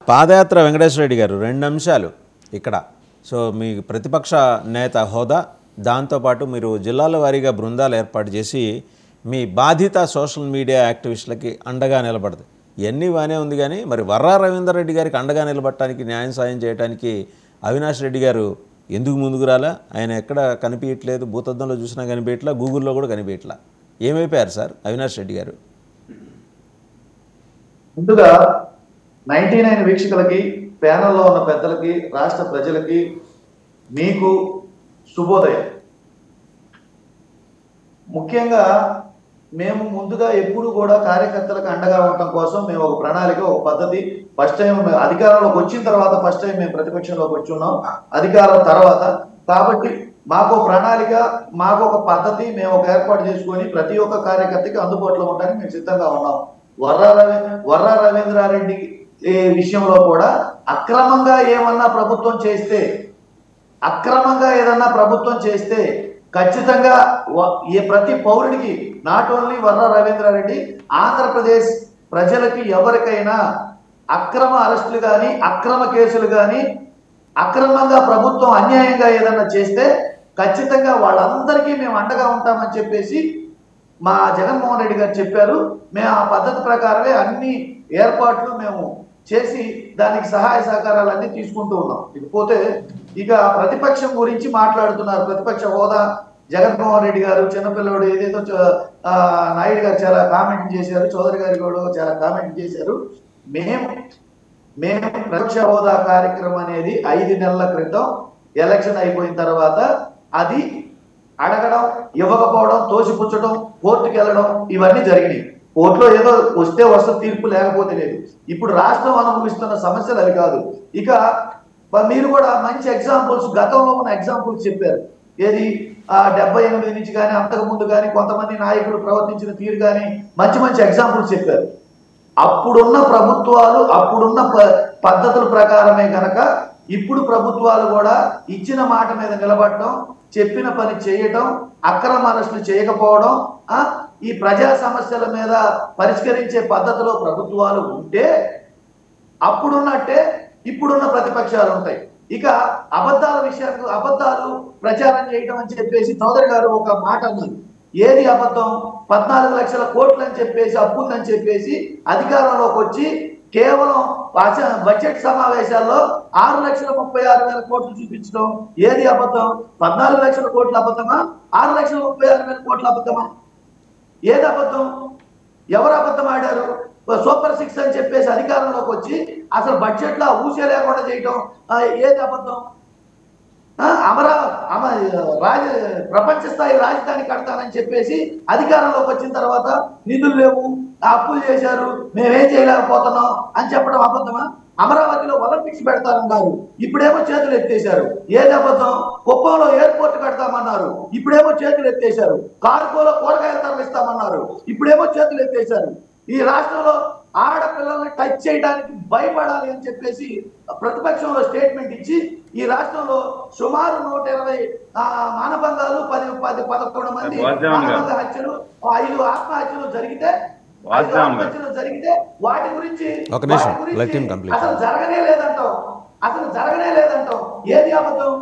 పాదయాత్ర వెంకటేశ్వర రెడ్డి గారు 2 అంశాలు ఇక్కడ. సో మీ ప్రతిపక్ష నేత హోదా, దాంతోపాటు మీరు జిల్లాల వారీగా బృందాలు ఏర్పాటు చేసి మీ బాధిత సోషల్ మీడియా యాక్టివిస్టులకి అండగా నిలబడదు. ఇవన్నీ బాగానే ఉంది, కానీ మరి వర్రా రవీందర్ రెడ్డి గారికి అండగా నిలబడటానికి, న్యాయం సాయం చేయడానికి అవినాష్ రెడ్డి గారు ఎందుకు ముందుకు రాలా? ఆయన ఎక్కడ కనిపించట్లేదు, భూతద్దంలో చూసినా కనిపించట్లా, గూగుల్లో కూడా కనిపించట్లా. ఏమైపోయారు సార్ అవినాష్ రెడ్డి గారు? ముందుగా 99 వీక్షకులకి, ప్యానల్లో ఉన్న పెద్దలకి, రాష్ట్ర ప్రజలకి మీకు శుభోదయం. ముఖ్యంగా మేము ముందుగా ఎప్పుడు కూడా కార్యకర్తలకు అండగా ఉండటం కోసం మేము ఒక ప్రణాళిక, ఒక పద్ధతి, ఫస్ట్ టైం అధికారంలోకి వచ్చిన తర్వాత ఫస్ట్ టైం మేము ప్రతిపక్షంలోకి వచ్చి ఉన్నాం అధికారం తర్వాత. కాబట్టి మాకు ప్రణాళిక, మాకు ఒక పద్ధతి మేము ఒక ఏర్పాటు చేసుకొని ప్రతి ఒక్క కార్యకర్తకి అందుబాటులో ఉండడానికి మేము సిద్ధంగా ఉన్నాం. వర్రా రవీంద్రారెడ్డి విషయంలో కూడా అక్రమంగా ఏమన్నా ప్రభుత్వం చేస్తే, అక్రమంగా ఏదన్నా ప్రభుత్వం చేస్తే ఖచ్చితంగా ప్రతి పౌరుడికి, నాట్ ఓన్లీ వర్రా రవీంద్రారెడ్డి, ఆంధ్రప్రదేశ్ ప్రజలకి ఎవరికైనా అక్రమ అరెస్టులు కానీ, అక్రమ కేసులు కానీ, అక్రమంగా ప్రభుత్వం అన్యాయంగా ఏదన్నా చేస్తే ఖచ్చితంగా వాళ్ళందరికీ మేము అండగా ఉంటామని చెప్పేసి మా జగన్మోహన్ రెడ్డి గారు చెప్పారు. మేము ఆ పద్ధతి ప్రకారమే అన్ని ఏర్పాట్లు మేము చేసి దానికి సహాయ సహకారాలన్నీ తీసుకుంటూ ఉన్నాం. ఇకపోతే ఇక ప్రతిపక్షం గురించి మాట్లాడుతున్నారు. ప్రతిపక్ష హోదా జగన్మోహన్ రెడ్డి గారు, చిన్నపిల్లడు ఏదేదో నాయుడు గారు చాలా కామెంట్ చేశారు, చౌదరి గారు కూడా చాలా కామెంట్ చేశారు. మేము ప్రతిపక్ష హోదా కార్యక్రమం అనేది 5 నెలల క్రితం ఎలక్షన్ అయిపోయిన తర్వాత అది అడగడం, ఇవ్వకపోవడం, తోసిపుచ్చడం, కోర్టుకు వెళ్ళడం ఇవన్నీ జరిగినాయి. కోర్టులో ఏదో వస్తే వస్తుంది, తీర్పు లేకపోతే లేదు. ఇప్పుడు రాష్ట్రం అనుభవిస్తున్న సమస్యలు అవి కాదు. ఇక మీరు కూడా మంచి ఎగ్జాంపుల్స్, గతంలో ఉన్న ఎగ్జాంపుల్స్ చెప్పారు. ఏది 78 నుంచి కానీ, అంతకుముందు కానీ కొంతమంది నాయకులు ప్రవర్తించిన తీరు కానీ మంచి మంచి ఎగ్జాంపుల్స్ చెప్పారు. అప్పుడున్న ప్రభుత్వాలు, అప్పుడున్న పద్ధతుల ప్రకారమే కనుక ఇప్పుడు ప్రభుత్వాలు కూడా ఇచ్చిన మాట మీద నిలబడటం, చెప్పిన పని చేయటం, అక్రమ అరెస్టులు చేయకపోవడం, ఈ ప్రజా సమస్యల మీద పరిష్కరించే పద్ధతిలో ప్రభుత్వాలు ఉంటే అప్పుడున్నట్టే ఇప్పుడున్న ప్రతిపక్షాలు ఉంటాయి. ఇక అబద్ధాల విషయానికి, అబద్ధాలు ప్రచారం చేయటం అని చెప్పేసి చౌదరి గారు ఒక మాట అన్నారు. ఏది అబద్ధం? 14 లక్షల కోట్లు అని చెప్పేసి, అప్పుందని చెప్పేసి అధికారంలోకి వచ్చి కేవలం బడ్జెట్ సమావేశాల్లో 6,36,000 కోట్లు చూపించడం ఏది అబద్ధం? 14 లక్షల కోట్లు అబద్ధమా? 6,36,000 కోట్లు అబద్ధమా? ఏది అబద్ధం? ఎవరు అబద్ధం ఆడారు? సూపర్ 6 అని చెప్పేసి అధికారంలోకి వచ్చి అసలు బడ్జెట్ లో ఊసే లేకుండా చేయటం ఏది అబద్ధం? ప్రపంచ స్థాయి రాజధాని కడతానని చెప్పేసి అధికారంలోకి వచ్చిన తర్వాత నిధులు లేవు, అప్పులు చేశారు, మేమేం చేయలేకపోతున్నాం అని చెప్పడం అబద్ధమా? అమరావతిలో ఒలింపిక్స్ పెడతారన్నారు, ఇప్పుడేమో చేతులు ఎత్తేశారు. ఏది అబద్ధం? కుప్పంలో ఎయిర్పోర్ట్ కడతామన్నారు, ఇప్పుడేమో చేతులు ఎత్తేశారు. కార్గోలో కూరగాయలు తరలిస్తామన్నారు, ఇప్పుడేమో చేతులు ఎత్తేశారు. ఈ రాష్ట్రంలో ఆడపిల్లల్ని టచ్ చేయడానికి భయపడాలి అని చెప్పేసి ప్రతిపక్షంలో స్టేట్మెంట్ ఇచ్చి ఈ రాష్ట్రంలో సుమారు 120 మానభంగాలు, 11 మంది మానభంగ హత్యలు, 5 ఆత్మహత్యలు జరిగితే వాటి గురించి అసలు జరగనే లేదంటాం. ఏది అబద్ధం?